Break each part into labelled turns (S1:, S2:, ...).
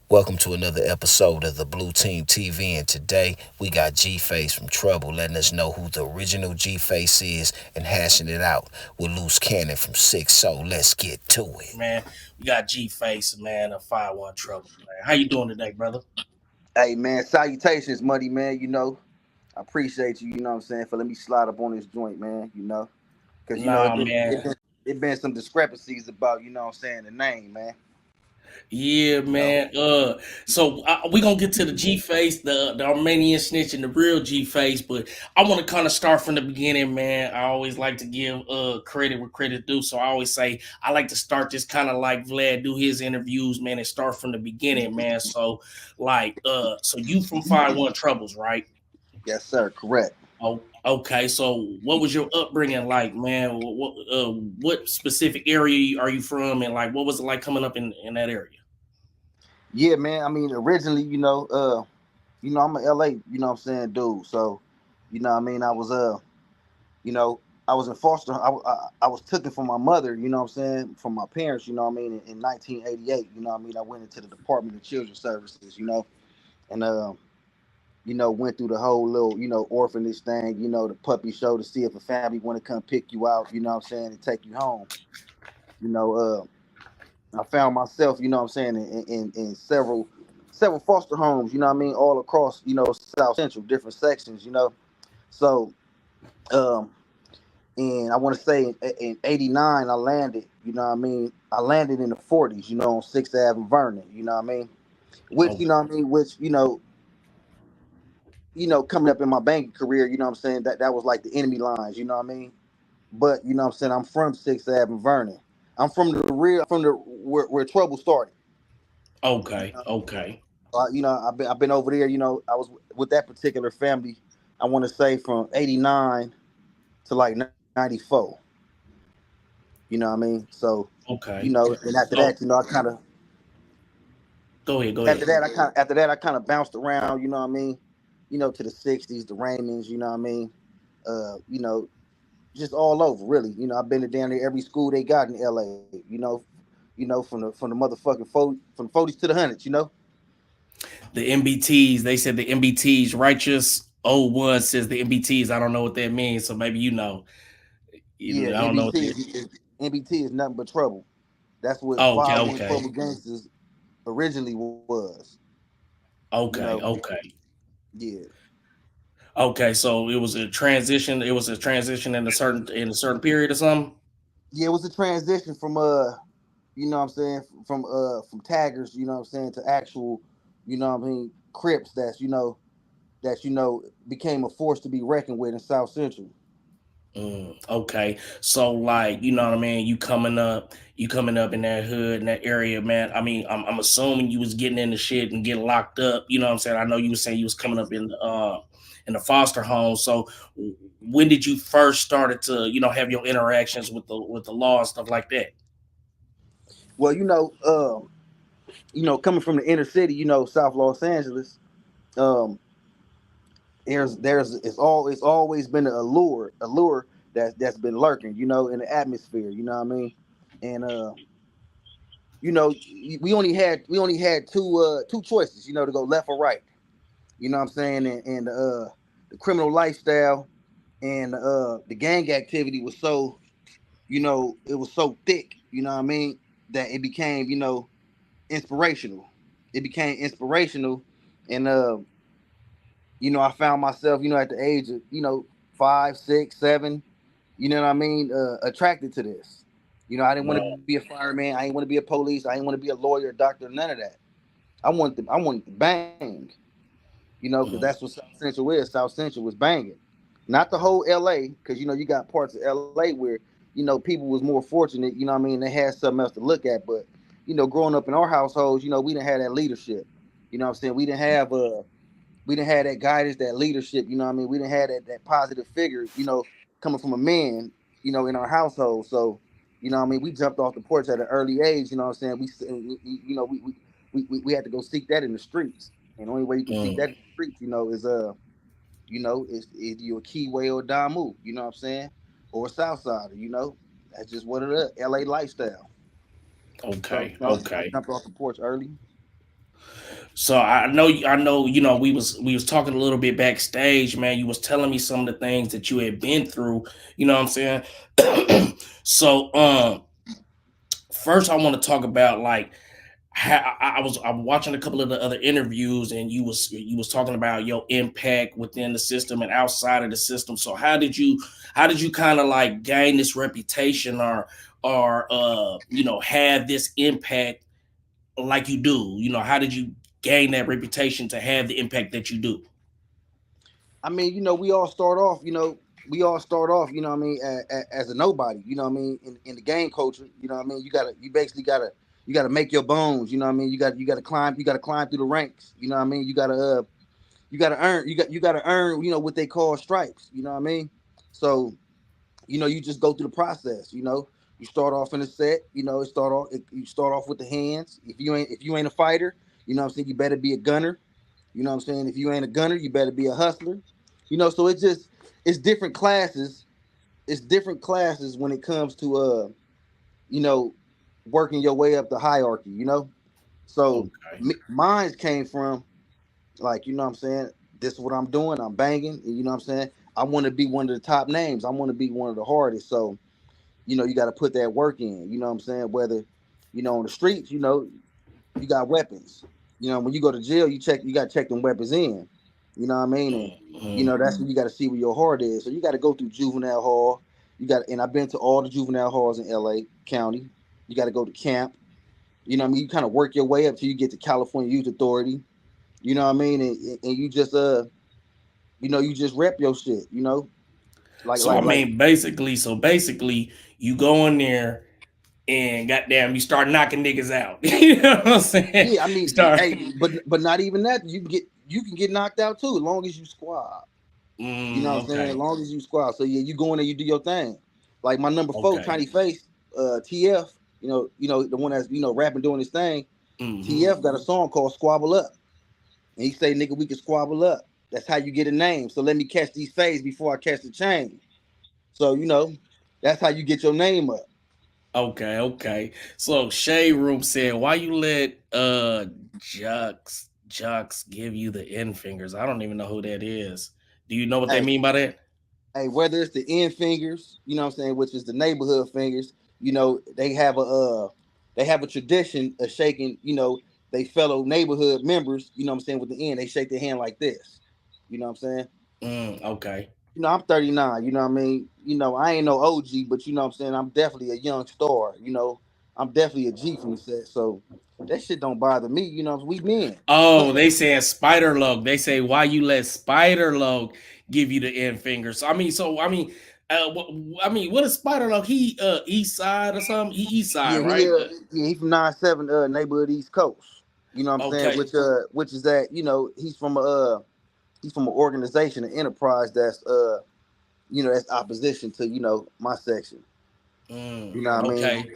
S1: Welcome to another episode of the Blue Team TV, and today we got G-Face from Trouble letting us know who the original G-Face is and hashing it out with Luce Cannon from 6. So let's get to it.
S2: Man, we got G-Face, man, of 5-1 Trouble, man. How you doing today, brother?
S3: Hey man, salutations, Muddy man. I appreciate you. You know what I'm saying, for letting me slide up on this joint, man. Because
S2: Nah, man.
S3: it been some discrepancies about what I'm saying, the name, man.
S2: Yeah, man. So we gonna get to the G-Face, the Armenian snitch, and the real G-Face, but I want to kind of start from the beginning, man. I always like to give credit where credit due, so I always say I like to start this kind of like Vlad do his interviews, man, and start from the beginning, man. So so you from 5-1 Troubles, right?
S3: Yes, sir. Correct.
S2: Oh, okay. So, what was your upbringing like, man? What specific area are you from, and like, what was it like coming up in that area?
S3: Yeah, man. I mean, originally, I'm a LA, what I'm saying, dude. So, you know, I was in foster. I was taken from my mother, you know what I'm saying, from my parents, you know what I mean, in 1988. You know what I mean. I went into the Department of Children's Services, and went through the whole little, orphanage thing, the puppy show to see if a family want to come pick you out, you know what I'm saying, and take you home. You know, I found myself, you know what I'm saying, in several foster homes, you know what I mean, all across, South Central, different sections, So, and I want to say in '89 I landed, you know what I mean, I landed in the 40s, on 6th Ave and Vernon, you know what I mean, which,
S2: Oh,
S3: you know what I mean, which, coming up in my banking career, you know what I'm saying, that was like the enemy lines, you know what I mean? But you know what I'm saying, I'm from 6th Ave and Vernon. I'm from the where trouble started.
S2: okay, okay,
S3: I've been over there, I was with that particular family, I want to say from 89 to like 94. You know what I mean? So,
S2: okay.
S3: and after
S2: So,
S3: that, I kind of
S2: go ahead, go ahead.
S3: after that I kind of bounced around, you know what I mean? To the 60s, the Raymonds, you know what I mean? Uh, you know, just all over, really. I've been to down there every school they got in LA. From the motherfucking from the 40s to the hundreds.
S2: The MBTs, they said the MBTs, righteous old one says the MBTs. I don't know what that means, so maybe you know.
S3: Yeah,
S2: I don't know what that.
S3: NBT is nothing but trouble. That's what
S2: Oh, okay,
S3: 5-1
S2: okay,
S3: Trouble Gangsters originally was. You
S2: okay,
S3: know,
S2: okay.
S3: yeah,
S2: Okay, so it was a transition. It was a transition in a certain period or something.
S3: yeah. It was a transition from what I'm saying, from taggers, you know what I'm saying, to actual, what I mean, Crips that became a force to be reckoned with in South Central.
S2: Okay, so like you know what I mean. You coming up in that hood in that area, man. I mean, I'm assuming you was getting into shit and getting locked up. You know what I'm saying. I know you was saying you was coming up in the foster home. So when did you first started to have your interactions with the law and stuff like that?
S3: Well, coming from the inner city, South Los Angeles, um, it's always been an allure that's been lurking, in the atmosphere, you know what I mean? And we only had two choices, to go left or right. You know what I'm saying? And the criminal lifestyle and the gang activity was so, it was so thick, you know what I mean, that it became, inspirational. It became inspirational, and I found myself, at the age of, 5, 6, 7, you know what I mean, attracted to this. I didn't want to
S2: Wow.
S3: be a fireman. I didn't want to be a police. I didn't want to be a lawyer, doctor, none of that. I wanted to bang, because
S2: Mm,
S3: that's what South Central is. South Central was banging, not the whole LA, because you got parts of LA where people was more fortunate. You know what I mean? They had something else to look at, but growing up in our households, we didn't have that leadership. You know what I'm saying? We didn't have that guidance, that leadership. You know what I mean? We didn't have that positive figure. Coming from a man. In our household. So, what I mean, we jumped off the porch at an early age. You know what I'm saying? We had to go seek that in the streets. And the only way you can seek
S2: mm.
S3: that in the streets, is you a keyway or a dime move, you know what I'm saying? Or a South Sider, that's just what it is. LA lifestyle. So
S2: Okay,
S3: I
S2: okay.
S3: jumped off the porch early.
S2: So I know, we was talking a little bit backstage, man. You was telling me some of the things that you had been through, you know what I'm saying? So first I want to talk about like how I'm watching a couple of the other interviews, and you was talking about your impact within the system and outside of the system. So how did you kind of like gain this reputation, or have this impact like you do? How did you gain that reputation to have the impact that you do?
S3: I mean, we all start off, you know what I mean, as a nobody, you know what I mean, in the game culture, you know what I mean. You basically gotta make your bones, you know what I mean. You gotta climb through the ranks, you know what I mean. You gotta earn, what they call stripes, you know what I mean. So, you just go through the process, You start off in a set, you start off with the hands. If you ain't a fighter, you know what I'm saying, you better be a gunner. You know what I'm saying? If you ain't a gunner, you better be a hustler. So it's different classes. It's different classes when it comes to you know, working your way up the hierarchy. So
S2: Okay.
S3: mine came from, like, you know what I'm saying, this is what I'm doing, I'm banging, and you know what I'm saying? I want to be one of the top names. I want to be one of the hardest. So, you got to put that work in, you know what I'm saying? Whether, on the streets, you got weapons. When you go to jail, you got to check them weapons in. You know what I mean? And
S2: Mhm.
S3: that's when you got to see where your heart is. So you got to go through juvenile hall. And I've been to all the juvenile halls in LA County. You got to go to camp. You know what I mean? You kind of work your way up till you get to California Youth Authority. You know what I mean? And you just rep your shit. Like
S2: So
S3: like
S2: I
S3: like
S2: mean, basically, you go in there and goddamn, you start knocking niggas out. You know what I'm saying?
S3: yeah. I
S2: You
S3: mean,
S2: start.
S3: hey, but not even that. You can get knocked out too, as long as you squad. You know what I'm saying? As
S2: Okay,
S3: long as you squad. So yeah, you go in there, you do your thing. Like my number four,
S2: okay.
S3: Tiny Face, TF. The one that's rapping doing his thing.
S2: Hmm.
S3: TF got a song called Squabble Up, and he say, "Nigga, we can squabble up. That's how you get a name. So let me catch these fades before I catch the chain." So that's how you get your name up.
S2: Okay, okay. So Shade Room said, "Why you let Jux give you the end fingers?" I don't even know who that is. Do you know what they
S3: Hey,
S2: mean by that?
S3: whether it's the end fingers, you know what I'm saying, which is the neighborhood fingers, they have a tradition of shaking, they fellow neighborhood members, you know what I'm saying, with the end, they shake their hand like this. You know what I'm saying?
S2: Okay.
S3: I'm 39, you know what I mean? I ain't no OG, but you know what I'm saying, I'm definitely a young star, I'm definitely a G from the set. So that shit don't bother me, we men.
S2: Oh, they saying Spider Log. They say why you let Spider Log give you the end finger. What is Spider Log? He East Side or something? He East Side,
S3: Yeah,
S2: right?
S3: he from 9-7 neighborhood East Coast. You know what I'm saying?
S2: Okay.
S3: Which is that, he's from an organization, an enterprise that's opposition to, my section. You know what I mean?
S2: Okay.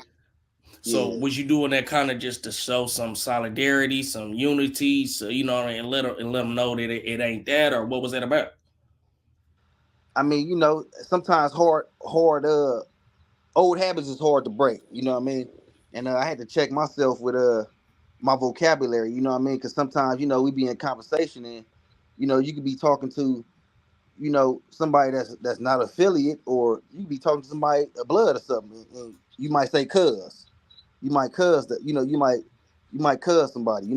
S2: So
S3: Yeah.
S2: was you doing that kind of just to show some solidarity, some unity, so and let them know that it ain't that, or what was that about?
S3: I mean, sometimes hard old habits is hard to break, you know what I mean? And I had to check myself with my vocabulary, you know what I mean? Cuz sometimes, we be in conversation, and you could be talking to somebody that's not affiliate, or you could be talking to somebody a blood or something, and you might say cuz. You might cuz that, you might cuz somebody,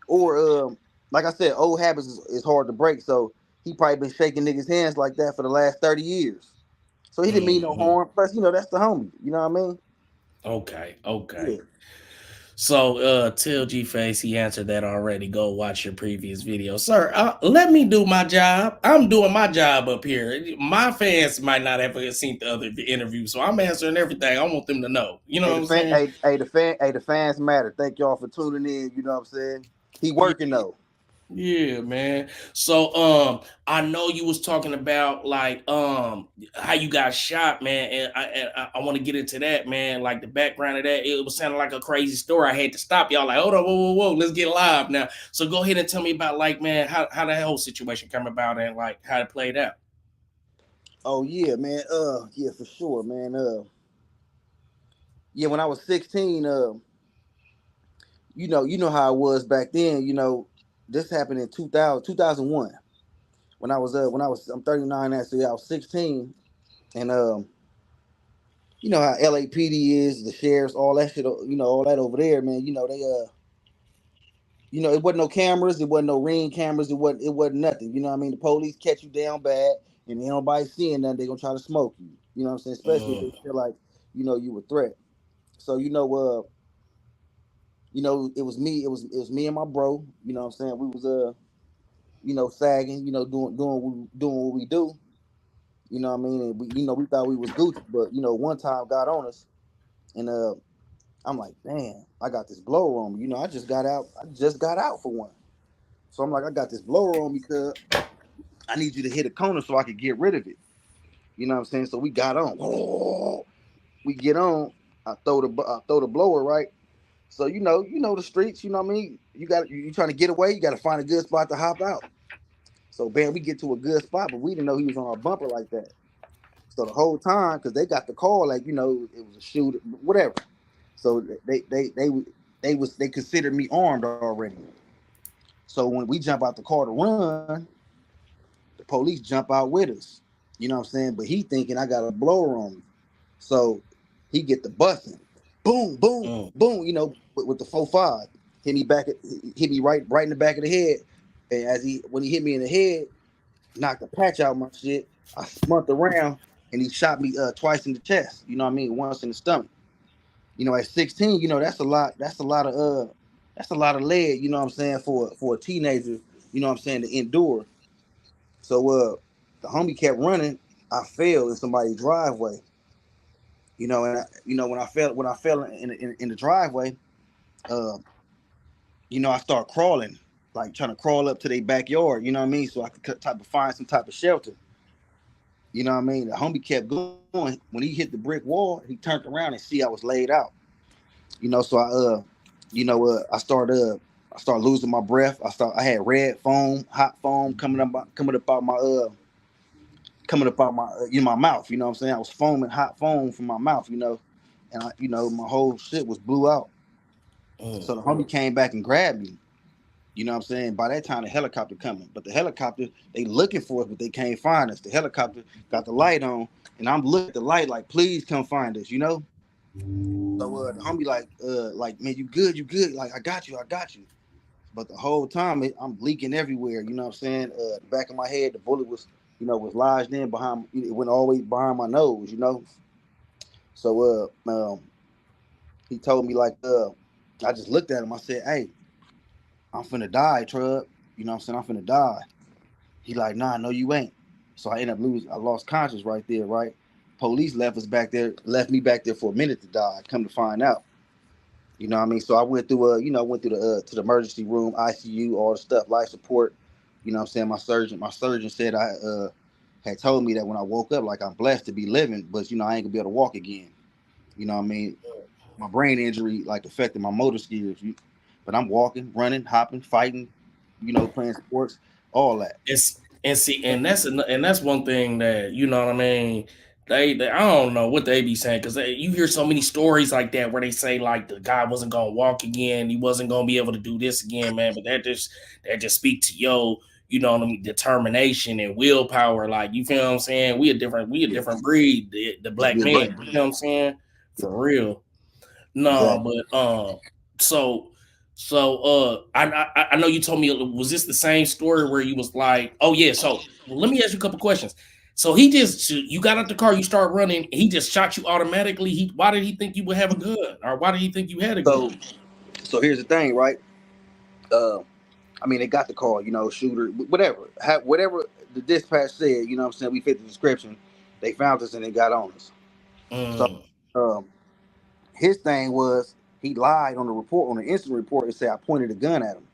S3: or like I said, old habits is hard to break. So he probably been shaking niggas' hands like that for the last 30 years. So he didn't mean no
S2: Hmm.
S3: harm. Plus, that's the homie. You know what I mean?
S2: Okay,
S3: Yeah.
S2: okay. So tell G Face he answered that already. Go watch your previous video. Sir, let me do my job. I'm doing my job up here. My fans might not have seen the other interview, so I'm answering everything. I want them to know. You know
S3: Hey,
S2: what
S3: the
S2: I'm
S3: fan,
S2: saying?
S3: the fans matter. Thank y'all for tuning in. You know what I'm saying? He working though.
S2: Yeah, man. So I know you was talking about like how you got shot, man, and I want to get into that, man. Like the background of that, it was sounding like a crazy story. I had to stop y'all. Like, hold on, whoa, let's get live now. So go ahead and tell me about like, man, how that whole situation came about and like how it played out.
S3: Oh yeah, man. Yeah, for sure, man. yeah, when I was 16, you know how it was back then. This happened in 2001. I'm 39 now, so yeah, I was 16, and you know how LAPD is, the sheriffs, all that shit, all that over there, man. They it wasn't no cameras, it wasn't no ring cameras, it wasn't nothing. You know what I mean? The police catch you down bad, and ain't nobody seeing nothing, they gonna try to smoke you. You know what I'm saying? Especially if they
S2: Mm,
S3: feel like you a threat. So it was me and my bro. You know what I'm saying? We was sagging, doing what we do. You know what I mean? And we thought we was Gucci, but one time got on us, and I'm like, damn, I got this blower on me. I just got out. I just got out for one. So I'm like, I got this blower on me, cuz I need you to hit a corner so I could get rid of it. You know what I'm saying? So we got on. We get on. I throw the blower right. So the streets. You know what I mean? You trying to get away. You got to find a good spot to hop out. So bam, we get to a good spot, but we didn't know he was on our bumper like that. So the whole time, because they got the call, like it was a shooter, whatever. So they considered me armed already. So when we jump out the car to run, the police jump out with us. You know what I'm saying? But he thinking I got a blower on me. So he get the busting. Boom, boom,
S2: mm,
S3: boom, with the 4.5. Hit me right in the back of the head. And when he hit me in the head, knocked the patch out my shit. I smunked around and he shot me twice in the chest. You know what I mean? Once in the stomach. At 16, that's a lot. That's a lot of lead. You know what I'm saying, for a teenager. You know what I'm saying, to endure. So the homie kept running. I fell in somebody's driveway. And when I fell in the driveway, uh, I start crawling, like trying to crawl up to their backyard. You know what I mean, so I could type of find some type of shelter. You know what I mean? The homie kept going. When he hit the brick wall, he turned around and see I was laid out. So I started losing my breath. I had red foam, hot foam coming up out my my mouth. You know what I'm saying? I was foaming, hot foam from my mouth. And my whole shit was blew out.
S2: mm.
S3: So the homie came back and grabbed me. You know what I'm saying? By that time, the helicopter coming, but the helicopter, they looking for us, but they can't find us. The helicopter got the light on, and I'm looking at the light like, please come find us. So the homie like, man, you good, you good? Like, I got you, I got you. But the whole time, I'm leaking everywhere. You know what I'm saying? The back of my head, the bullet was lodged in behind. It went all the way behind my nose. So he told me like, I just looked at him. I said, hey, I'm finna die, Trub. You know what I'm saying? I'm finna die. He like, nah, no, you ain't. So I lost conscious right there, right? Police left me back there for a minute to die. Come to find out. You know what I mean? So I went through the to the emergency room, ICU, all the stuff, life support. You know what I'm saying? My surgeon said I had told me that when I woke up, like I'm blessed to be living, but I ain't gonna be able to walk again. You know what I mean? My brain injury like affected my motor skills. But I'm walking, running, hopping, fighting, playing sports, all that.
S2: It's and see, and that's one thing that you know what I mean. They I don't know what they be saying because you hear so many stories like that where they say like the guy wasn't gonna walk again, he wasn't gonna be able to do this again, man. But that just speak to you know what I mean, determination and willpower. Like you feel what I'm saying? We a
S3: Yeah,
S2: different breed, the
S3: yeah,
S2: black
S3: we
S2: man.
S3: agree.
S2: You know what I'm saying?
S3: Yeah,
S2: For real. No,
S3: exactly.
S2: but so I know you told me was this the same story where you was like, oh yeah, so well, let me ask you a couple questions. So you got out the car, you start running, he just shot you automatically. Why did he think you would have a gun, or why did he think you had a gun?
S3: So so here's the thing, right? Uh, I mean, they got the call, shooter, whatever the dispatch said. You know what I'm saying? We fit the description. They found us and they got on us. So
S2: Mm.
S3: um, his thing was he lied on the incident report and said I pointed a gun at him.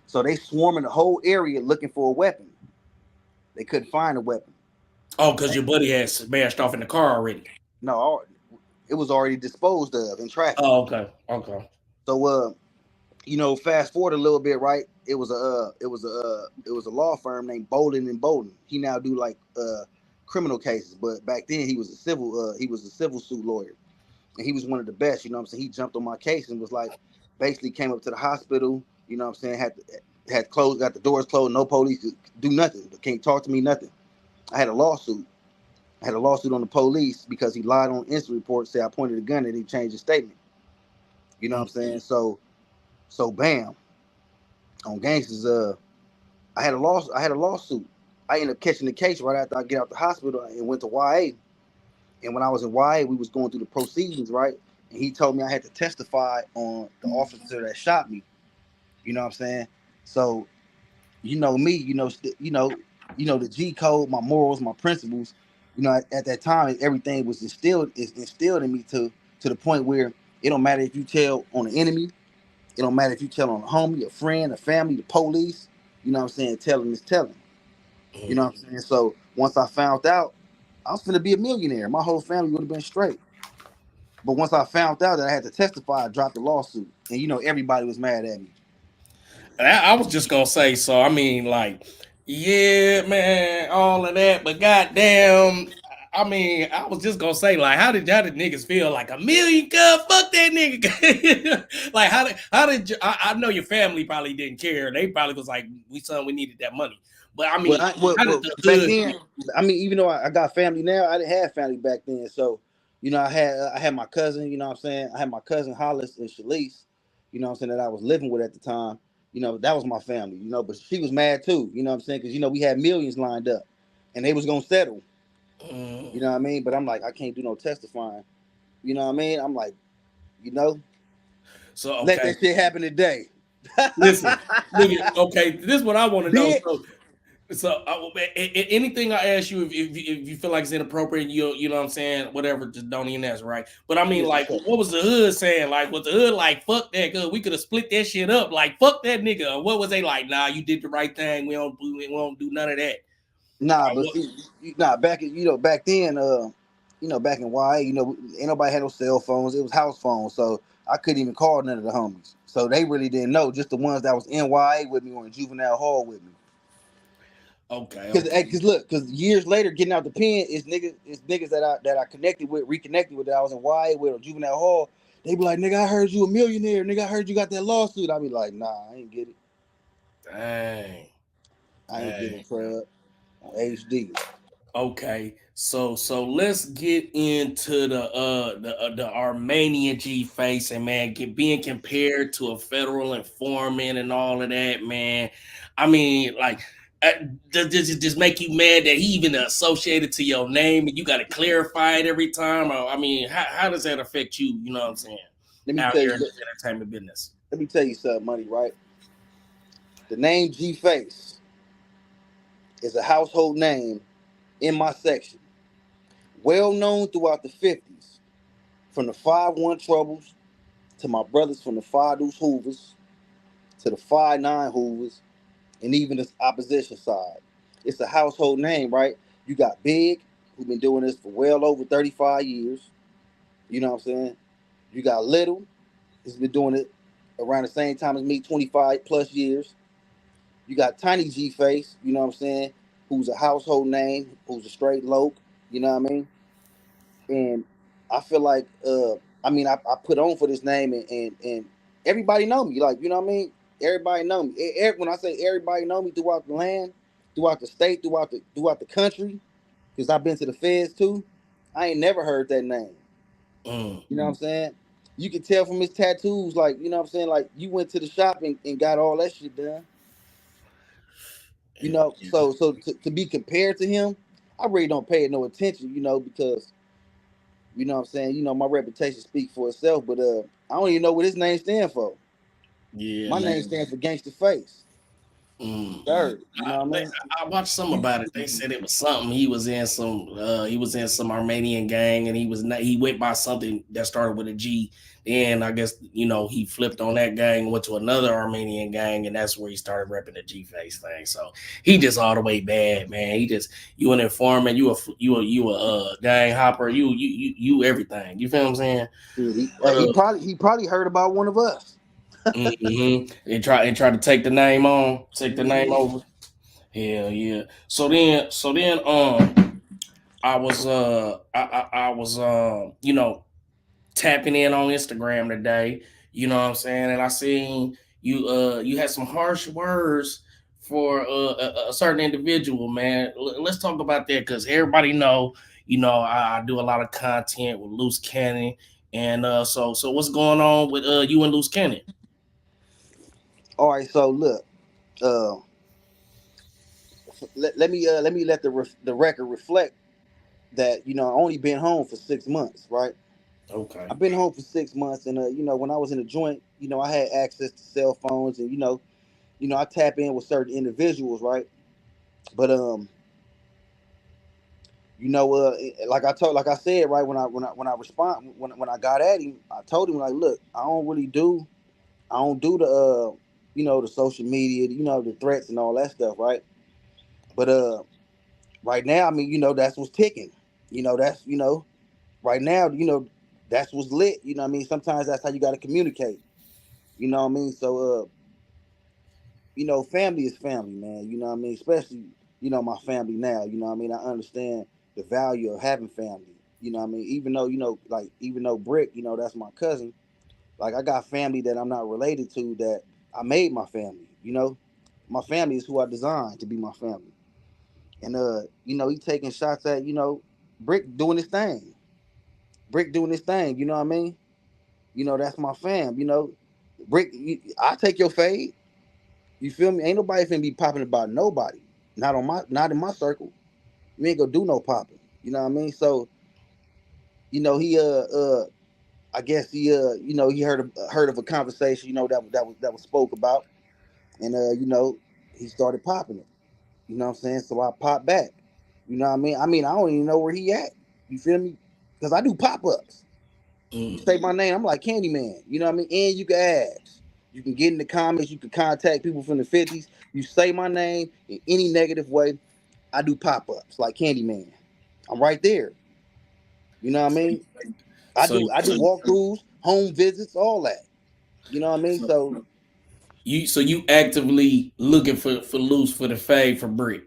S3: So they swarming the whole area looking for a weapon. They couldn't find a weapon.
S2: Oh, because your buddy had smashed off in the car already.
S3: No, it was already disposed of in traffic.
S2: Oh, okay, okay.
S3: So fast forward a little bit, right? It was a law firm named Bolden and Bolden. He now do like criminal cases, but back then he was a civil suit lawyer. and he was one of the best. You know what I'm saying? He jumped on my case and was like, basically came up to the hospital. You know what I'm saying? Had closed, got the doors closed. No police could do nothing. Can't talk to me. Nothing. I had a lawsuit. I had a lawsuit on the police because he lied on incident report, said I pointed a gun and he changed his statement. You know what I'm saying? So bam, on gangsters, I had a lawsuit. I ended up catching the case right after I get out the hospital and went to YA. And when I was in YA, we was going through the proceedings, right? And he told me I had to testify on the officer that shot me. You know what I'm saying? So, you know me, the G code, my morals, my principles. You know, at that time, everything was instilled in me to the point where it don't matter if you tell on the enemy, it don't matter if you tell on a homie, a friend, a family, the police. You know what I'm saying? Telling is telling. You know what I'm saying? So once I found out, I was gonna be a millionaire. My whole family would have been straight. But once I found out that I had to testify, I dropped the lawsuit, and everybody was mad at me.
S2: I was just gonna say, so I mean, like, yeah, man, all of that, but goddamn, I mean, I was just gonna say, like, how did niggas feel like a million? Fuck that nigga. Like, I know your family probably didn't care. They probably was like, we needed that money. But I mean, how did the
S3: Back
S2: hood
S3: then,
S2: feel?
S3: I mean, even though I got family now, I didn't have family back then. So, I had my cousin. You know what I'm saying? I had my cousin Hollis and Shalise. You know what I'm saying, that I was living with at the time. That was my family. But she was mad too. You know what I'm saying? Because we had millions lined up, and they was gonna settle. You know what I mean? But I'm like, I can't do no testifying. You know what I mean? I'm like, you know,
S2: So
S3: let
S2: okay,
S3: that shit happen today.
S2: listen, nigga. Okay, this is what I want to know.
S3: Bitch.
S2: So, anything I ask you, if you feel like it's inappropriate, you know what I'm saying, whatever, just don't even ask, right? But I mean,
S3: Yeah, for
S2: like,
S3: sure.
S2: what was the hood saying? Like, was the hood like, fuck that, cause we could have split that shit up, like, fuck that nigga? Or what was they like? Nah, you did the right thing. We don't do none of that.
S3: Nah, but see, back then, back in YA, ain't nobody had no cell phones. It was house phones, so I couldn't even call none of the homies. So they really didn't know, just the ones that was in YA with me or in juvenile hall with me.
S2: Okay.
S3: Because years later, getting out the pen is niggas that I connected with, reconnected with, that I was in YA with or juvenile hall. They be like, nigga, I heard you a millionaire. Nigga, I heard you got that lawsuit. I be like, nah, I ain't get it.
S2: Dang.
S3: I ain't get
S2: Dang.
S3: it, Fred. On HD.
S2: Okay, so let's get into the Armenian G face and man being compared to a federal informant and all of that, man. I mean, like, uh, does it just make you mad that he even associated to your name and you got to clarify it every time? Or I mean, how does that affect you? You know what I'm saying?
S3: Let me
S2: Out
S3: tell
S2: here
S3: you.
S2: in this entertainment business.
S3: Let me tell you something, money. Right? The name G Face is a household name in my section, well known throughout the 50s, from the 5-1 Troubles to my brothers from the 5 Deuce Hoovers to the 5-9 Hoovers and even the opposition side. It's a household name, right? You got Big, who's been doing this for well over 35 years. You know what I'm saying? You got Little, who's been doing it around the same time as me, 25 plus years. You got Tiny G Face, you know what I'm saying, who's a household name, who's a straight loke, you know what I mean? And I feel like I put on for this name and everybody know me, like, you know what I mean? Everybody know me. When I say everybody know me throughout the land, throughout the state, throughout the country, because I've been to the feds too, I ain't never heard that name.
S2: Mm.
S3: You know what I'm saying? You can tell from his tattoos, like, you know what I'm saying, like you went to the shop and got all that shit done. So to be compared to him, I really don't pay it no attention, because what I'm saying, my reputation speaks for itself, but I don't even know what his name stands for.
S2: Yeah,
S3: My name
S2: man.
S3: stands for Gangster Face.
S2: Mm.
S3: Third, you know what I
S2: I,
S3: mean?
S2: I watched some about it. They said it was something. He was in some Armenian gang, and he went by something that started with a G. Then I guess he flipped on that gang, went to another Armenian gang, and that's where he started repping the G face thing. So he just all the way bad, man. You an informant, you a gang hopper, you everything. You feel what I'm saying?
S3: Dude,
S2: But
S3: he probably heard about one of us.
S2: and try to take the name on, take the name
S3: Mhm.
S2: over. Hell yeah. So then I was tapping in on Instagram today. You know what I'm saying? And I seen you had some harsh words for a certain individual, man. Let's talk about that because everybody know, I do a lot of content with Luce Cannon, and so what's going on with you and Luce Cannon?
S3: All right, so look, uh, let the record reflect that I only been home for 6 months, right?
S2: Okay.
S3: I've been home for 6 months, and when I was in the joint, I had access to cell phones, and I tap in with certain individuals, right? But like I said, right, when I got at him, I told him, like, look, I don't do the the social media, the threats and all that stuff, right? But right now, I mean, that's what's ticking. That's right now, that's what's lit. You know what I mean? Sometimes that's how you got to communicate. You know what I mean? So family is family, man. You know what I mean? Especially, my family now. You know what I mean? I understand the value of having family. You know what I mean? Even though, even though Brick, that's my cousin, like I got family that I'm not related to that I made my family, My family is who I designed to be my family. And he taking shots at, Brick doing his thing. Brick doing his thing, you know what I mean? That's my fam, Brick, I take your fade. You feel me? Ain't nobody finna be popping about nobody. Not in my circle. We ain't gonna do no popping. You know what I mean? So, he I guess he heard of a conversation, that was spoke about, and he started popping it. You know what I'm saying? So I popped back. You know what I mean? I don't even know where he at. You feel me? Because I do pop ups. You
S2: Mm.
S3: say my name, I'm like Candyman. You know what I mean? And you can ask. You can get in the comments. You can contact people from the 50s. You say my name in any negative way. I do pop ups like Candyman. I'm right there. You know what I mean? I
S2: So,
S3: do I do walkthroughs, home visits, all that. You know what I mean?
S2: so
S3: So
S2: you actively looking for Luce for the fade for Brick.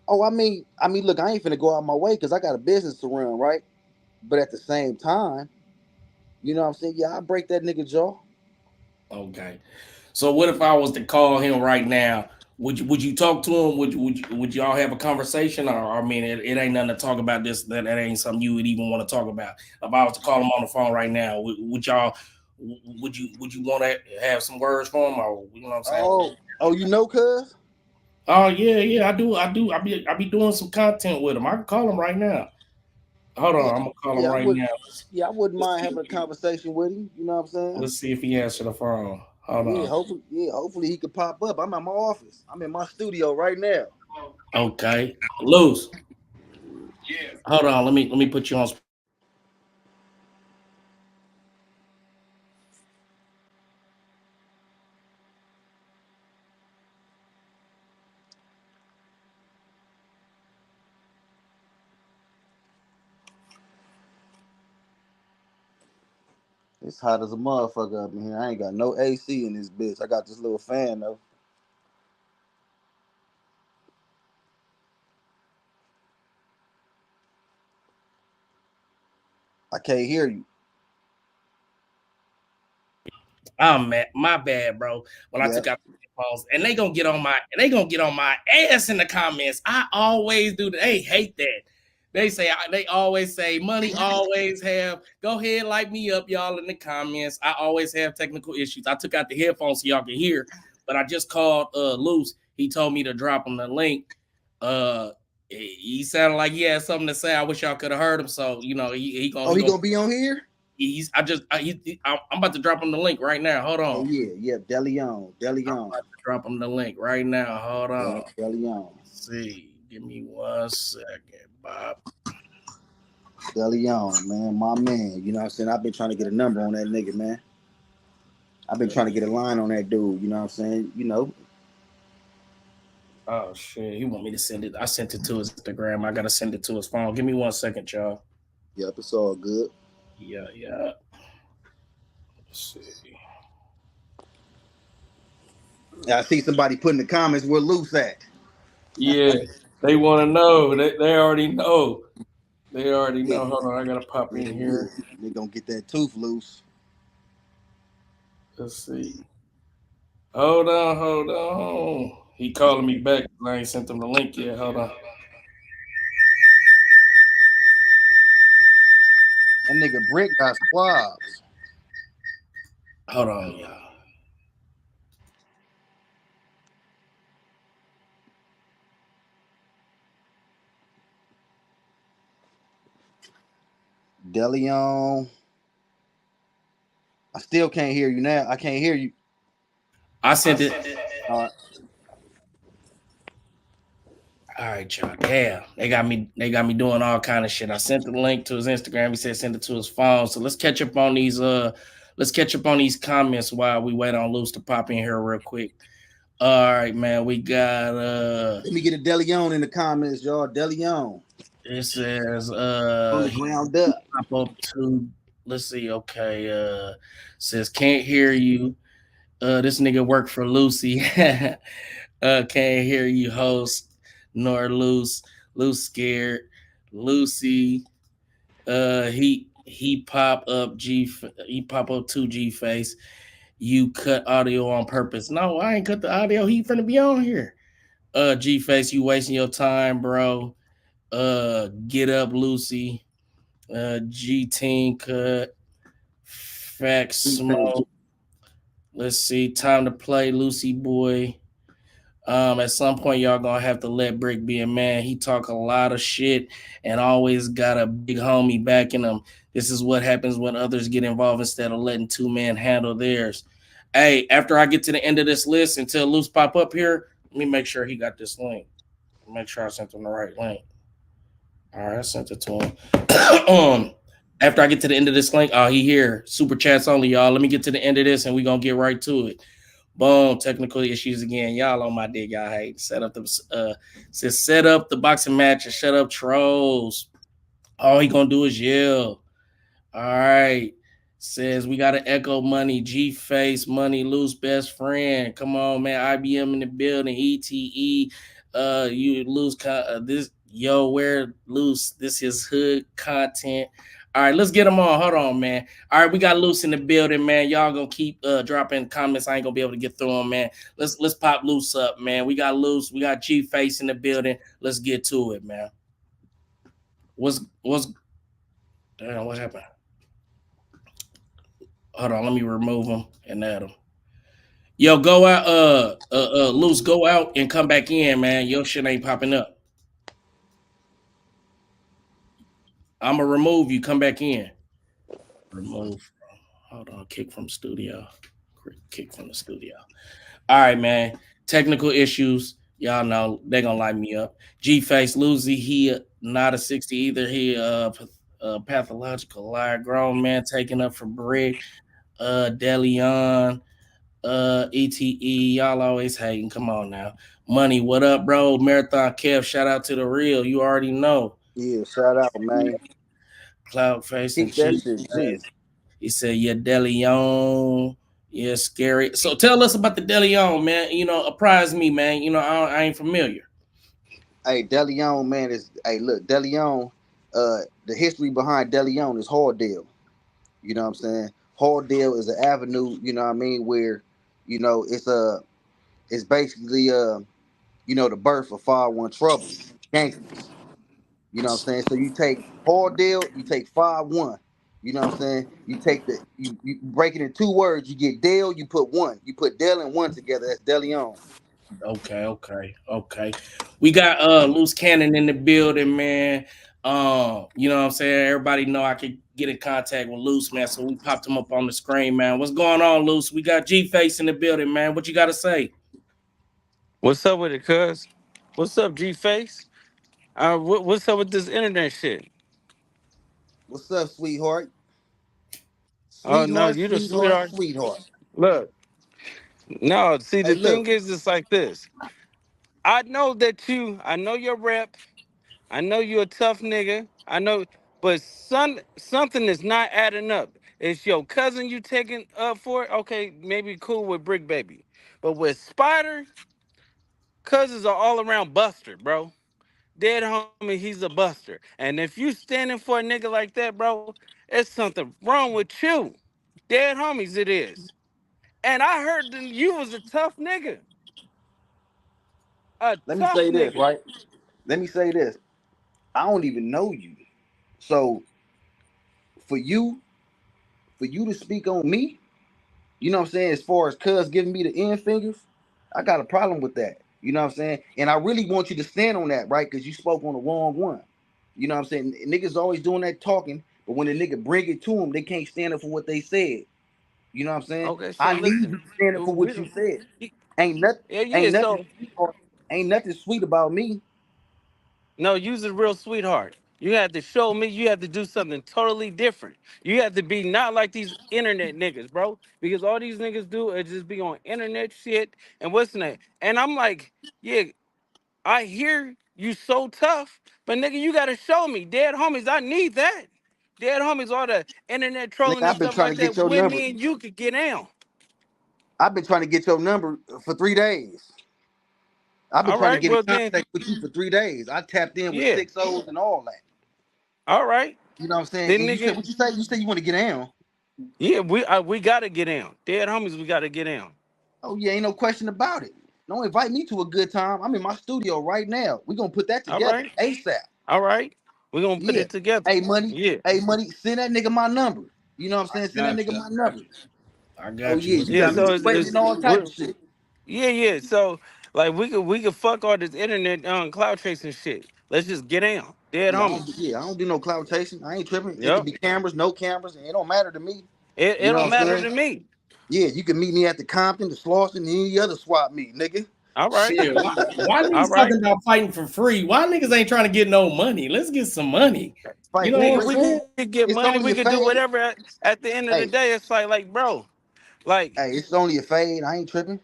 S3: look, I ain't finna go out my way because I got a business to run, right? But at the same time, you know what I'm saying? Yeah, I break that nigga jaw.
S2: Okay. So what if I was to call him right now? Would you talk to him? Would y'all have a conversation? Or I mean, it ain't nothing to talk about. That ain't something you would even want to talk about. If I was to call him on the phone right now, would y'all? Would you want to have some words for him? Or you know what I'm saying?
S3: Oh, cuz?
S2: Oh yeah, yeah, I do. I be doing some content with him. I can call him right now. Hold
S3: Yeah,
S2: on, I'm gonna call him
S3: yeah, I
S2: right
S3: would.
S2: now.
S3: Yeah, I wouldn't
S2: Let's
S3: mind
S2: see
S3: having
S2: if
S3: a
S2: he,
S3: conversation with him. You know what I'm saying?
S2: let's see if he answered the phone. Hold
S3: Yeah,
S2: on.
S3: hopefully he could pop up. I'm at my office. I'm in my studio right now.
S2: Okay, Luz. Hold on. Let me put you on.
S3: It's hot as a motherfucker up in here. I ain't got no AC in this bitch. I got this little fan though. I can't hear you.
S2: Oh man, my bad, bro. When I
S3: Yeah.
S2: took out the headphones, and they gonna get on my ass in the comments. I always do that. They hate that. They always say money always have. Go ahead, light me up, y'all, in the comments. I always have technical issues. I took out the headphones so y'all can hear, but I just called Luce. He told me to drop him the link. Uh, he sounded like he had something to say. I wish y'all could have heard him. So he gonna
S3: Oh,
S2: he
S3: he
S2: gonna
S3: gonna be on here?
S2: he's I just I'm about to drop him the link right now. Hold
S3: Oh
S2: on.
S3: yeah, yeah. Deli
S2: I'm
S3: on.
S2: about to drop him the link right now. Hold
S3: Yeah,
S2: on.
S3: Deli on.
S2: Let's see. Give me 1 second, Bob.
S3: Deli on, man. My man. You know what I'm saying? I've been trying to get a number on that nigga, man. I've been trying to get a line on that dude. You know what I'm saying?
S2: Oh shit. He want me to send it. I sent it to his Instagram. I gotta send it to his phone. Give me 1 second, y'all.
S3: Yep, it's all good.
S2: Yeah, yeah. Let's see.
S3: I see somebody put in the comments where Loose at.
S2: Yeah, they want to know. They already know. They already
S3: Yeah,
S2: know. Hold on, I gotta pop in
S3: yeah.
S2: here.
S3: They gonna get that tooth loose.
S2: Let's see. Hold on, hold on. He calling me back. I ain't sent him the link yet. Hold on.
S3: That nigga Brick got squabs.
S2: Hold on, y'all.
S3: Deleon. I still can't hear you now. I can't hear you.
S2: I sent it.
S3: All right.
S2: All right, y'all. Damn, they got me doing all kind of shit. I sent the link to his Instagram. He said send it to his phone. So let's catch up on these. Let's catch up on these comments while we wait on Luce to pop in here real quick. All right, man. We got
S3: Let me get a Deleon in the comments, y'all. Deleon
S2: it says
S3: from the
S2: he
S3: ground up.
S2: pop up to let's see, okay. Says can't hear you. This nigga work for Lucy. Can't hear you, host, nor Luce. Luce scared. Lucy. He pop up He pop up to G face. You cut audio on purpose. No, I ain't cut the audio. He finna be on here. G face, you wasting your time, bro. Get up, Lucy. G Team cut. Fact
S3: G-Face.
S2: smoke. Let's see. Time to play, Lucy boy. At some point, y'all gonna have to let Brick be a man. He talk a lot of shit and always got a big homie backing him. This is what happens when others get involved instead of letting two men handle theirs. Hey, after I get to the end of this list until Luce pop up here, let me make sure he got this link. Make sure I sent him the right link. All right, I sent it to him. After I get to the end of this link, oh, he here. Super chats only, y'all. Let me get to the end of this and we gonna get right to it. Boom, technical issues again. Y'all on my dick, y'all hate. Says set up the boxing match and shut up trolls. All he gonna do is yell. All right. Says we got an echo money, G face money, loose best friend. Come on, man. IBM in the building, ETE. You lose this yo, where loose. This is hood content. All right, let's get them on. Hold on, man. All right, we got Luce in the building, man. Y'all gonna keep dropping comments. I ain't gonna be able to get through them, man. Let's pop Luce up, man. We got Luce, we got G face in the building. Let's get to it, man. What's damn? What happened? Hold on, let me remove them and add them. Yo, go out, Luce, go out and come back in, man. Your shit ain't popping up. I'ma remove you. Come back in. Remove. Hold on. Kick from studio. Kick from the studio. All right, man. Technical issues. Y'all know they gonna light me up. G Face Lucy, he not a 60 either. He pathological liar, grown man taking up for Brick. Deleon. ETE, y'all always hating. Come on now. Money, what up, bro? Marathon Kev, shout out to the real. You already know.
S3: Yeah, shout out, man.
S2: Cloud face and
S3: Kick that
S2: cheap
S3: shit, G.
S2: face. He said, yeah, Deleon. Yeah, scary. So tell us about the Deleon, man. You know, apprise me, man. You know, I ain't familiar.
S3: Hey, Deleon, man, is hey look, Deleon, the history behind Deleon is Hordale. You know what I'm saying? Hordale is an avenue, you know what I mean, where, it's basically the birth of 5-1 trouble. Gangsters. You know what I'm saying? So you take Hordale, you take 5-1. You know what I'm saying? You take you break it in two words, you get Dale, you put one. You put Dale and one together, that's Deleon.
S2: Okay. We got Luce Cannon in the building, man. You know what I'm saying? Everybody know I could get in contact with Luce, man. So we popped him up on the screen, man. What's going on, Luce? We got G Face in the building, man. What you gotta say?
S4: What's up with it, cuz? What's up, G Face? What's up with this internet shit?
S3: What's up, sweetheart?
S4: Oh no,
S3: Sweetheart,
S4: you the
S3: sweetheart,
S4: sweetheart.
S3: sweetheart.
S4: Look, no. See,
S3: Hey,
S4: the
S3: look.
S4: thing is, it's like this. I know your rep. I know you a tough nigga. I know, but something is not adding up. It's your cousin you taking up for it. Okay, maybe cool with Brick Baby, but with Spider, cousins are all around Buster, bro. dead homie, he's a buster. And if you standing for a nigga like that, bro, it's something wrong with you. Dead homies, it is. And I heard that you was a tough nigga. A
S3: Let me
S4: tough
S3: say this,
S4: nigga.
S3: right? Let me say this. I don't even know you. So for you, for you to speak on me, you know what I'm saying, as far as cuz giving me the end fingers, I got a problem with that. You know what I'm saying? And I really want you to stand on that, right? Because you spoke on the wrong one. You know what I'm saying? Niggas always doing that talking, but when the nigga bring it to them, they can't stand up for what they said. You know what I'm saying?
S4: Okay, so
S3: I need you
S4: listen.
S3: to stand up for
S4: We
S3: what you
S4: don't,
S3: said. Ain't nothing,
S4: yeah, yeah.
S3: ain't nothing,
S4: So
S3: ain't nothing sweet about me.
S4: no, you's a real sweetheart. You have to show me. You have to do something totally different. You have to be not like these internet niggas, bro. Because all these niggas do is just be on internet shit and what's the name. And I'm like, yeah, I hear you so tough, but nigga, you gotta show me. Dead homies, I need that. Dead homies, all the internet
S3: Nigga,
S4: trolling and
S3: I've been
S4: stuff
S3: trying to
S4: like
S3: get
S4: that.
S3: your
S4: When
S3: number.
S4: me and you could get down.
S3: I've been trying to get your number for 3 days. I've been
S4: All
S3: trying to
S4: right,
S3: get in
S4: well then,
S3: contact with you for 3 days. I tapped in with
S4: yeah.
S3: 6 O's and all that.
S4: All right,
S3: You know what I'm saying?
S4: then
S3: And you said
S4: nigga,
S3: what you say? You said you want to get down.
S4: yeah, we gotta get down. Dead homies, we gotta get down.
S3: Oh yeah, ain't no question about it. Don't invite me to a good time. I'm in my studio right now. We gonna put that
S4: All
S3: together
S4: right,
S3: ASAP.
S4: all right. We gonna put
S3: Yeah.
S4: it together.
S3: Hey money.
S4: Yeah,
S3: Hey money. Send that nigga my number. You know what I'm saying? Send that
S2: Got
S3: nigga
S2: you.
S3: my number.
S2: I
S3: Oh
S2: got you.
S3: yeah,
S2: What's
S3: you
S4: yeah.
S3: got me
S2: good?
S4: So
S3: sweating and all type of shit.
S4: yeah, yeah. So like we could fuck all this internet cloud chasing shit. Let's just get down. Dead homies.
S3: Yeah, I don't do no cloud chasing. I ain't tripping. It could
S4: Yep.
S3: be cameras, no cameras, and it don't matter to me.
S4: It
S3: You know
S4: don't
S3: what I'm
S4: matter
S3: saying?
S4: to me.
S3: Yeah, you can meet me at the Compton, the Slauson, and any other swap meet, nigga.
S4: All right.
S2: Shit. Why
S4: All
S2: niggas
S4: right.
S2: talking about fighting for free? Why niggas ain't trying to get no money? Let's get some money. You
S3: Fight
S2: know
S3: for
S2: what I'm
S4: Nigga,
S3: free.
S4: we
S2: saying?
S4: could get money.
S3: It's
S4: We
S3: only
S4: could
S3: a
S4: do
S3: fade.
S4: whatever. At the end of the
S3: Hey,
S4: day, it's like, bro, like,
S3: hey, it's only a fade. I ain't tripping.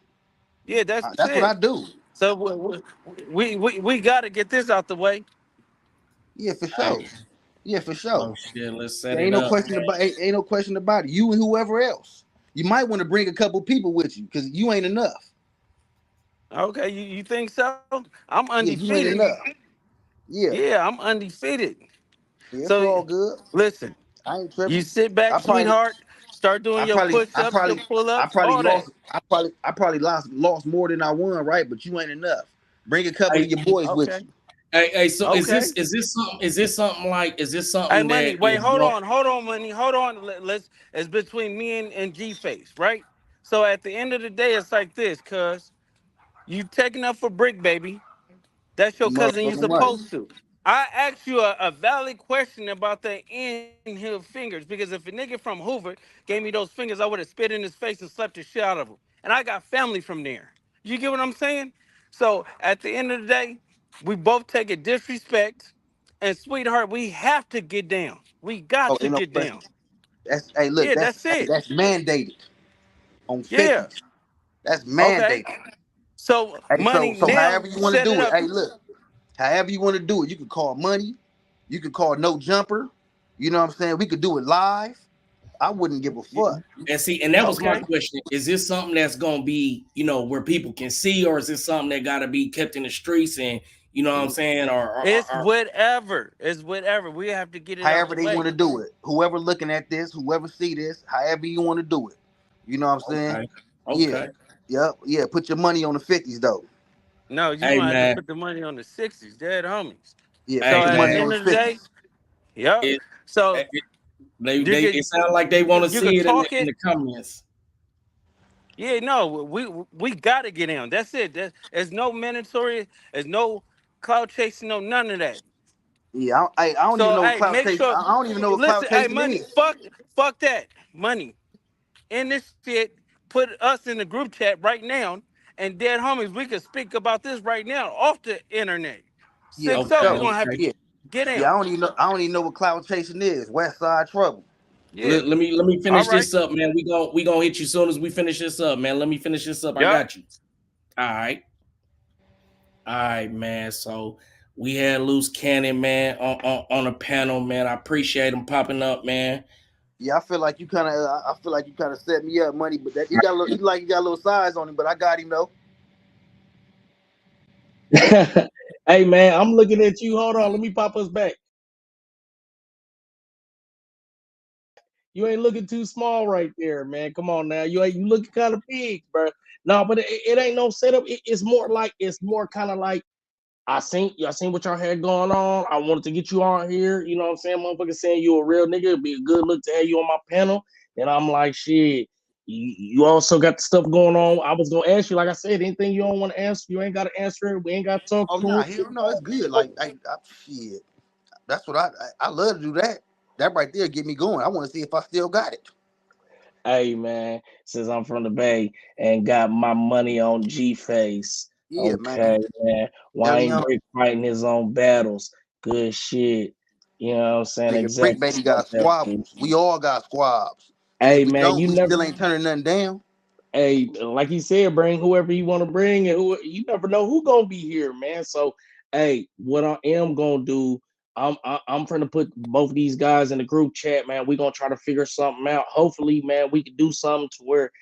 S4: yeah, that's
S3: That's what I
S4: it.
S3: do.
S4: So we got to get this out the way.
S3: Yeah, for
S2: Hey,
S3: sure. Yeah, for
S2: so
S3: sure.
S2: shit, let's set
S3: There
S2: it
S3: ain't no
S2: up,
S3: question about ain't no question about it. You and whoever else. You might want to bring a couple people with you because you ain't enough.
S4: Okay, you think so? I'm
S3: Yeah, you ain't
S4: undefeated.
S3: enough. Yeah,
S4: Yeah, I'm undefeated.
S3: yeah, it's
S4: So
S3: all good.
S4: listen,
S3: I ain't
S4: you
S3: tripping.
S4: sit back,
S3: I probably,
S4: sweetheart. Start doing
S3: I
S4: your
S3: probably, I
S4: push-ups, your
S3: probably, I
S4: pull-ups,
S3: probably
S4: all that.
S3: lost. I probably lost more than I won, right? But you ain't enough. Bring a couple of
S2: hey,
S3: your boys with
S4: Okay,
S3: you.
S2: hey. So
S4: okay.
S2: is this
S4: Hey,
S2: something
S4: money.
S2: that
S4: Wait,
S2: is
S4: hold
S2: going?
S4: on, money. Hold on. Let's. It's between me and G Face, right? So at the end of the day, it's like this, cuz you taking up for Brick, baby. That's your
S3: You
S4: cousin. You
S3: motherfucking right.
S4: supposed to. I asked you a valid question about the inhale fingers because if a nigga from Hoover gave me those fingers, I would have spit in his face and slapped the shit out of him. And I got family from there. You get what I'm saying? So at the end of the day, we both take a disrespect, and sweetheart, we have to get down. We got
S3: Oh,
S4: to
S3: ain't no
S4: get
S3: question.
S4: down.
S3: That's hey, look,
S4: Yeah, that's it.
S3: that's mandated on
S4: Yeah.
S3: 50s. That's
S4: Okay.
S3: mandated.
S4: So
S3: Hey,
S4: money
S3: so
S4: now
S3: however you want to
S4: set it
S3: do it.
S4: up.
S3: Hey, look, however you want to do it. You can call money. You can call no jumper. You know what I'm saying? We could do it live. I wouldn't give a fuck.
S2: And see, and that was my
S4: Okay.
S2: question. Is this something that's gonna be, where people can see, or is this something that gotta be kept in the streets and you know what I'm saying?
S4: It's whatever. It's whatever. We have to get it out
S3: However
S4: the
S3: they want
S4: way.
S3: to do it. Whoever looking at this, whoever see this, however you want to do it. You know what I'm saying?
S2: okay,
S3: Yeah.
S2: okay.
S3: Yep. Yeah. Put your money on the 50s though.
S4: No, you're
S2: Hey
S4: gonna have to
S2: man,
S4: put the money on the 60s, dead homies.
S3: Yeah.
S4: So
S3: Put
S2: hey
S3: your
S4: at the
S3: money
S2: man.
S3: on
S4: end
S3: the
S4: of the day,
S3: 50s.
S4: yep.
S2: It,
S4: So
S2: it they
S4: you
S2: they
S4: could
S2: it sound like they want to
S4: you
S2: see
S4: could
S2: it in
S4: talk
S2: in
S4: it.
S2: the comments.
S4: Yeah, no, we gotta get down. That's it. There's no mandatory, there's no cloud chasing, no none of that.
S3: Yeah. I don't even
S4: So
S3: know what
S4: hey,
S3: cloud
S4: make
S3: chasing.
S4: sure
S3: I don't even know what cloud
S4: listen, hey
S3: chasing
S4: money,
S3: is.
S4: fuck that. Money. In this shit, put us in the group chat right now. And dead homies, we can speak about this right now off the internet.
S3: Yeah, for
S4: 6-0,
S2: Okay,
S4: we're
S3: sure.
S4: gonna have to
S2: okay.
S3: Yeah.
S4: get
S3: Yeah.
S4: down.
S3: I don't even know what cloud chasing is. West Side Trouble.
S4: Yeah.
S2: Let me
S4: All
S2: finish
S4: right.
S2: this up, man. We gonna hit you soon as we finish this up, man. Let me finish this up. I
S4: Yep.
S2: got you. All right. All right, man. So we had Luce Cannon, man, on a panel, man. I appreciate him popping up, man.
S3: Yeah, I feel like you kind of set me up, money, but that he got a little, he got a little size on him, but I got him though.
S2: Hey man, I'm looking at you. Hold on, let me pop us back. You ain't looking too small right there, man. Come on now, you looking kind of big, bro. No, but it ain't no setup. It's more kind of like I seen what y'all had going on. I wanted to get you on here. You know what I'm saying? Motherfucker saying you a real nigga. It'd be a good look to have you on my panel. And I'm like, shit. You also got the stuff going on. I was gonna ask you, like I said, anything you don't want to answer, you ain't gotta answer it. We ain't gotta talk
S3: Oh
S2: through
S3: nah,
S2: it.
S3: hell no, it's good. Like shit. That's what I love to do that. That right there get me going. I want to see if I still got it.
S2: Hey man, since I'm from the Bay and got my money on G Face.
S3: Yeah,
S2: Okay,
S3: man.
S2: man. Why ain't
S3: Elion,
S2: Brick fighting his own battles? Good shit. You know what I'm saying?
S3: nigga, Brick
S2: Exactly.
S3: Baby got squabbles. We all got squabs. And if
S2: Hey
S3: we
S2: man,
S3: don't,
S2: you
S3: we
S2: never.
S3: still ain't turning nothing down.
S2: Hey, like he said, bring whoever you want to bring, and who you never know who gonna be here, man. So, hey, what I am gonna do, I'm trying to put both of these guys in the group chat, man. We gonna try to figure something out. Hopefully, man, we can do something to where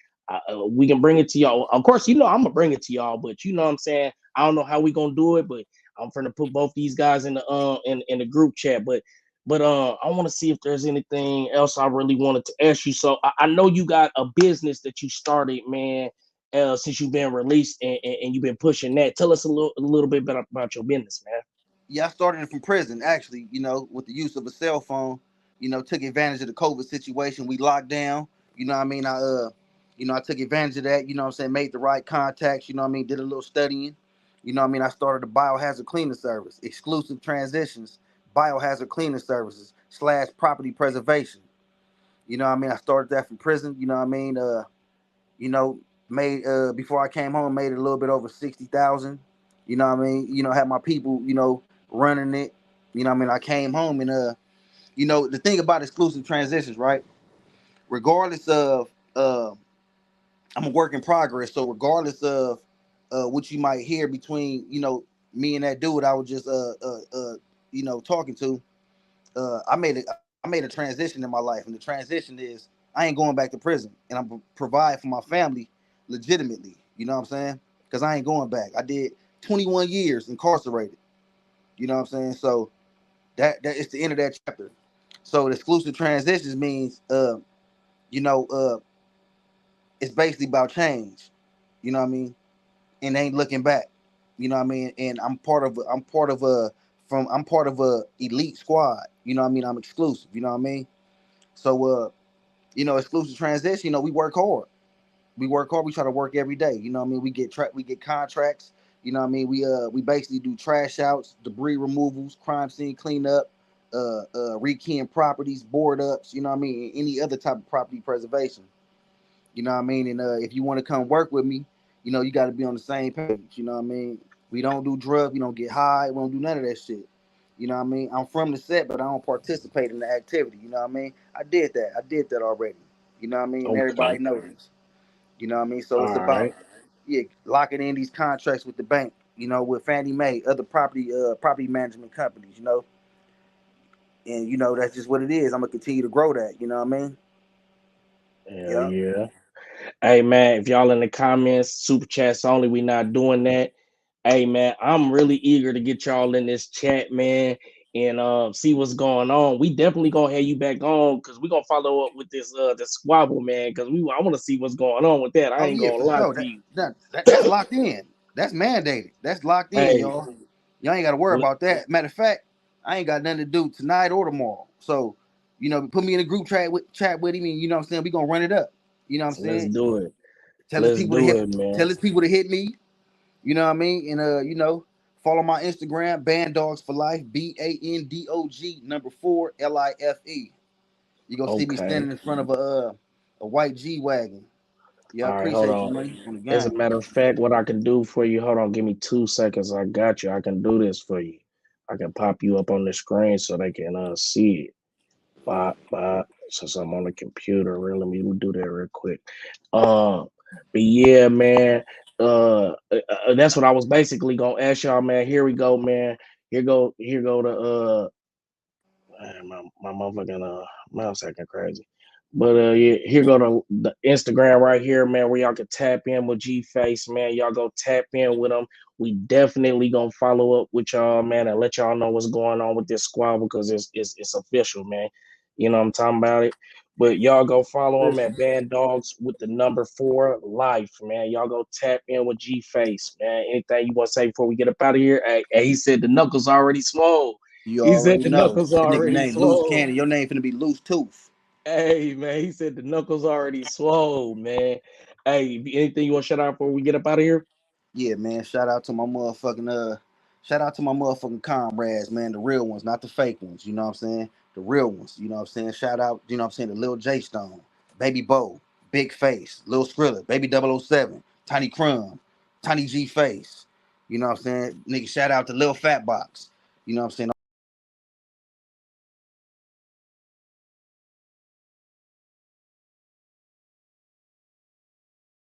S2: we can bring it to y'all. Of course, I'm gonna bring it to y'all, but you know what I'm saying. I don't know how we gonna do it, but I'm trying to put both these guys in the in the group chat, but I want to see if there's anything else I really wanted to ask you. So I know you got a business that you started, man, since you've been released and you've been pushing that. Tell us a little bit about your business, man.
S3: Yeah, I started it from prison, actually, with the use of a cell phone, took advantage of the COVID situation. We locked down, what I mean? I took advantage of that, what I'm saying, made the right contacts, what I mean, did a little studying, what I mean? I started a biohazard cleaning service, exclusive transitions, biohazard cleaning services / property preservation. What I mean? I started that from prison, what I mean? You know, made before I came home, made a little bit over 60,000. What I mean? Had my people, running it. What I mean? I came home and the thing about exclusive transitions, right? Regardless of I'm a work in progress, so regardless of what you might hear between, me and that dude I was just talking to, I made a transition in my life, and the transition is I ain't going back to prison, and I'm provide for my family legitimately. You know what I'm saying? Because I ain't going back. I did 21 years incarcerated. You know what I'm saying? So that is the end of that chapter. So the exclusive transitions means, you know, uh, it's basically about change. You know what I mean? And ain't looking back. You know what I mean? And I'm part of a elite squad. You know what I mean? I'm exclusive. You know what I mean? So exclusive transition, we work hard. We work hard, we try to work every day. You know what I mean? We get contracts. You know what I mean? We basically do trash outs, debris removals, crime scene cleanup, rekeying properties, board ups, you know what I mean, any other type of property preservation. You know what I mean? And if you want to come work with me, you got to be on the same page. You know what I mean? We don't do drugs, we don't get high, we don't do none of that shit. You know what I mean? I'm from the set, but I don't participate in the activity. You know what I mean? I did that. I did that already. You know what I mean? And everybody
S2: Okay,
S3: knows this. You know what I mean? So it's
S2: all
S3: about
S2: right.
S3: locking in these contracts with the bank. With Fannie Mae, other property management companies. And that's just what it is. I'm gonna continue to grow that. You know what I mean?
S2: Hell
S3: Yeah.
S2: yeah. Hey man, if y'all in the comments, super chats only, we not doing that. Hey man, I'm really eager to get y'all in this chat, man, and see what's going on. We definitely gonna have you back on because we gonna follow up with this squabble, man. Because I want to see what's going on with that. I
S3: Oh
S2: ain't
S3: yeah,
S2: gonna
S3: for
S2: lie
S3: sure.
S2: to you.
S3: That's locked in. That's mandated. That's locked in,
S2: Hey,
S3: y'all. Y'all ain't got to worry
S2: let,
S3: about that. Matter of fact, I ain't got nothing to do tonight or tomorrow. So, put me in a group chat with him, and what I'm saying, we gonna run it up. You know what I'm
S2: let's
S3: saying?
S2: do it.
S3: Tell his
S2: Let's
S3: people to
S2: do
S3: hit.
S2: it, man.
S3: Tell his people to hit me. You know what I mean? And follow my Instagram, Band Dogs for Life, BANDOG number 4LIFE. You gonna see me
S2: Okay.
S3: standing in front of a white G wagon. Yeah, I
S2: All right, hold
S3: appreciate you,
S2: on.
S3: man, on the
S2: As a
S3: game.
S2: matter of fact, what I can do for you, hold on, give me 2 seconds. I got you. I can do this for you. I can pop you up on the screen so they can see it. Bop. Since I'm on the computer, let me do that real quick. But yeah, man. That's what I was basically gonna ask y'all, man. Here we go, man. Here go the man, my motherfucking mouse acting crazy. But yeah, here go the Instagram right here, man, where y'all can tap in with G Face, man. Y'all go tap in with them. We definitely gonna follow up with y'all, man, and let y'all know what's going on with this squad because it's official, man. You know what I'm talking about it. But y'all go follow them at Band Dogs with the number 4 life, man. Y'all go tap in with G Face, man. Anything you want to say before we get up out of here? Hey, he said the knuckles already swole.
S3: You
S2: He said
S3: already
S2: the
S3: know.
S2: knuckles
S3: That nigga
S2: already
S3: name Luce
S2: swole.
S3: Cannon. Your name finna be Loose Tooth.
S2: Hey man, he said the knuckles already swole, man. Hey, anything you want to shout out before we get up out of here?
S3: Yeah, man. Shout out to my motherfucking comrades, man. The real ones, not the fake ones. You know what I'm saying? The real ones. You know what I'm saying? Shout out, you know what I'm saying, to Lil J Stone, Baby Bo, Big Face, Lil Skrilla, Baby 007, Tiny Crumb, Tiny G Face. You know what I'm saying? Nigga, shout out to Lil Fat Box. You know what I'm saying?